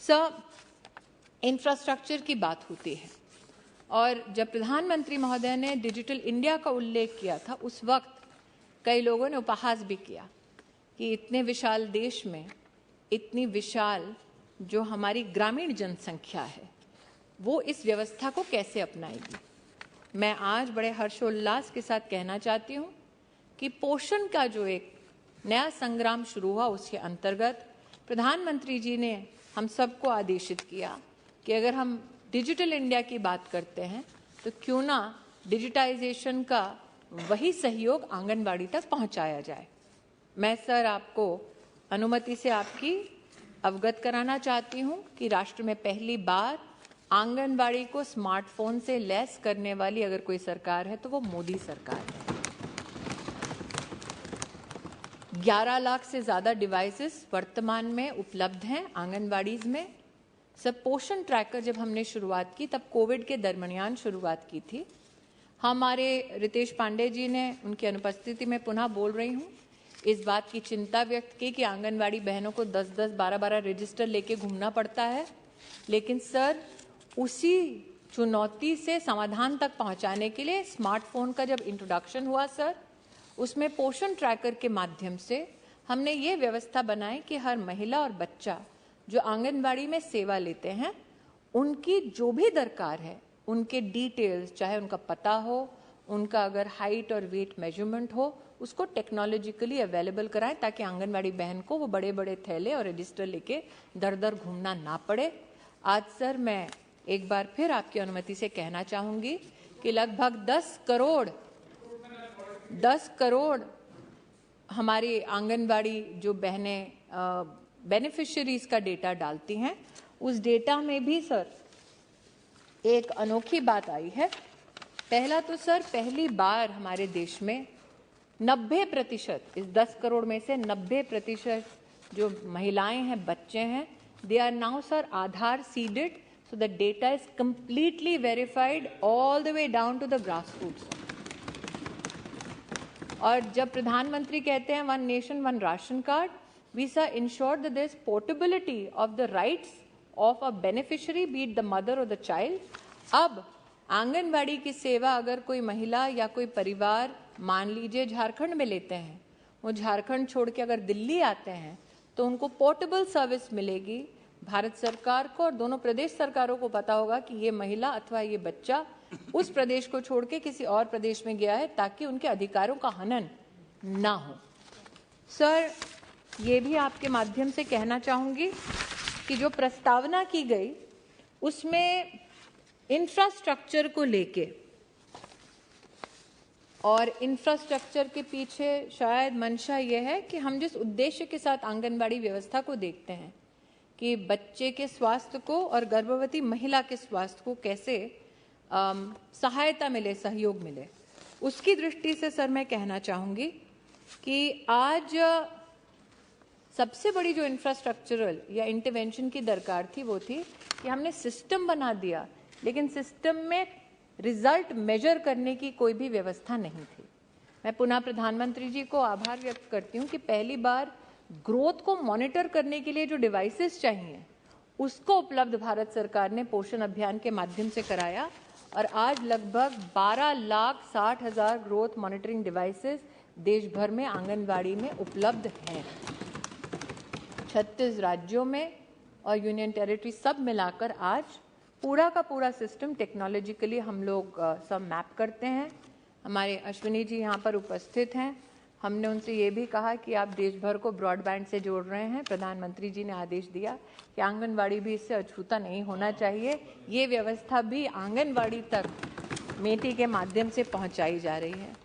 Sir, infrastructure की बात होती है और जब प्रधानमंत्री महोदय ने डिजिटल इंडिया का उल्लेख किया था, उस वक्त कई लोगों ने उपहास भी किया कि इतने विशाल देश में इतनी विशाल जो हमारी ग्रामीण जनसंख्या है वो इस व्यवस्था को कैसे अपनाएगी। मैं आज बड़े हर्षोल्लास के साथ कहना चाहती हूँ कि पोषण का जो एक नया संग्राम शुरू हुआ, उसके अंतर्गत प्रधानमंत्री जी ने हम सबको आदेशित किया कि अगर हम डिजिटल इंडिया की बात करते हैं तो क्यों ना डिजिटाइजेशन का वही सहयोग आंगनबाड़ी तक पहुंचाया जाए। मैं सर आपको अनुमति से आपकी अवगत कराना चाहती हूं कि राष्ट्र में पहली बार आंगनबाड़ी को स्मार्टफोन से लैस करने वाली अगर कोई सरकार है तो वो मोदी सरकार है। 11 लाख से ज़्यादा डिवाइसेस वर्तमान में उपलब्ध हैं आंगनबाड़ीज़ में। सब पोषण ट्रैकर जब हमने शुरुआत की तब कोविड के दरमियान शुरुआत की थी। हमारे रितेश पांडे जी ने उनकी अनुपस्थिति में पुनः बोल रही हूँ इस बात की चिंता व्यक्त की कि आंगनबाड़ी बहनों को 10-10, 12-12 रजिस्टर लेके घूमना पड़ता है। लेकिन सर, उसी चुनौती से समाधान तक पहुंचाने के लिए स्मार्टफोन का जब इंट्रोडक्शन हुआ सर, उसमें पोषण ट्रैकर के माध्यम से हमने ये व्यवस्था बनाई कि हर महिला और बच्चा जो आंगनबाड़ी में सेवा लेते हैं उनकी जो भी दरकार है, उनके डिटेल्स, चाहे उनका पता हो, उनका अगर हाइट और वेट मेजरमेंट हो, उसको टेक्नोलॉजिकली अवेलेबल कराएं ताकि आंगनबाड़ी बहन को वो बड़े बड़े थैले और रजिस्टर लेके दर दर घूमना ना पड़े। आज सर मैं एक बार फिर आपकी अनुमति से कहना चाहूँगी कि लगभग 10 करोड़ हमारी आंगनबाड़ी जो बहनें बेनिफिशियरीज का डेटा डालती हैं, उस डेटा में भी सर एक अनोखी बात आई है। पहला तो सर, पहली बार हमारे देश में 90%, इस 10 करोड़ में से 90% जो महिलाएं हैं, बच्चे हैं, they are now sir Aadhaar seeded, so the data is completely verified all the way down to the grassroots। और जब प्रधानमंत्री कहते हैं one nation one ration card, we sir ensure that there is portability of the rights of a beneficiary, be it the mother or the child। अब आंगनबाड़ी की सेवा अगर कोई महिला या कोई परिवार मान लीजिए झारखंड में लेते हैं, वो झारखंड छोड़ के अगर दिल्ली आते हैं तो उनको पोर्टेबल सर्विस मिलेगी। भारत सरकार को और दोनों प्रदेश सरकारों को पता होगा कि ये महिला अथवा ये बच्चा उस प्रदेश को छोड़ के किसी और प्रदेश में गया है ताकि उनके अधिकारों का हनन ना हो। सर, ये भी आपके माध्यम से कहना चाहूँगी कि जो प्रस्तावना की गई उसमें इंफ्रास्ट्रक्चर को लेके, और इंफ्रास्ट्रक्चर के पीछे शायद मंशा यह है कि हम जिस उद्देश्य के साथ आंगनबाड़ी व्यवस्था को देखते हैं कि बच्चे के स्वास्थ्य को और गर्भवती महिला के स्वास्थ्य को कैसे सहायता मिले, सहयोग मिले, उसकी दृष्टि से सर मैं कहना चाहूँगी कि आज सबसे बड़ी जो इंफ्रास्ट्रक्चरल या इंटरवेंशन की दरकार थी वो थी कि हमने सिस्टम बना दिया, लेकिन सिस्टम में रिजल्ट मेजर करने की कोई भी व्यवस्था नहीं थी। मैं पुनः प्रधानमंत्री जी को आभार व्यक्त करती हूँ कि पहली बार ग्रोथ को मॉनिटर करने के लिए जो डिवाइसेस चाहिए उसको उपलब्ध भारत सरकार ने पोषण अभियान के माध्यम से कराया और आज लगभग 12,60,000 ग्रोथ मॉनिटरिंग डिवाइसेस देश भर में आंगनबाड़ी में उपलब्ध हैं। 36 राज्यों में और यूनियन टेरिटरी सब मिलाकर आज पूरा का पूरा सिस्टम टेक्नोलॉजिकली हम लोग सब मैप करते हैं। हमारे अश्विनी जी यहाँ पर उपस्थित हैं। हमने उनसे ये भी कहा कि आप देश भर को ब्रॉडबैंड से जोड़ रहे हैं। प्रधानमंत्री जी ने आदेश दिया कि आंगनबाड़ी भी इससे अछूता नहीं होना चाहिए। ये व्यवस्था भी आंगनबाड़ी तक मेटी के माध्यम से पहुँचाई जा रही है।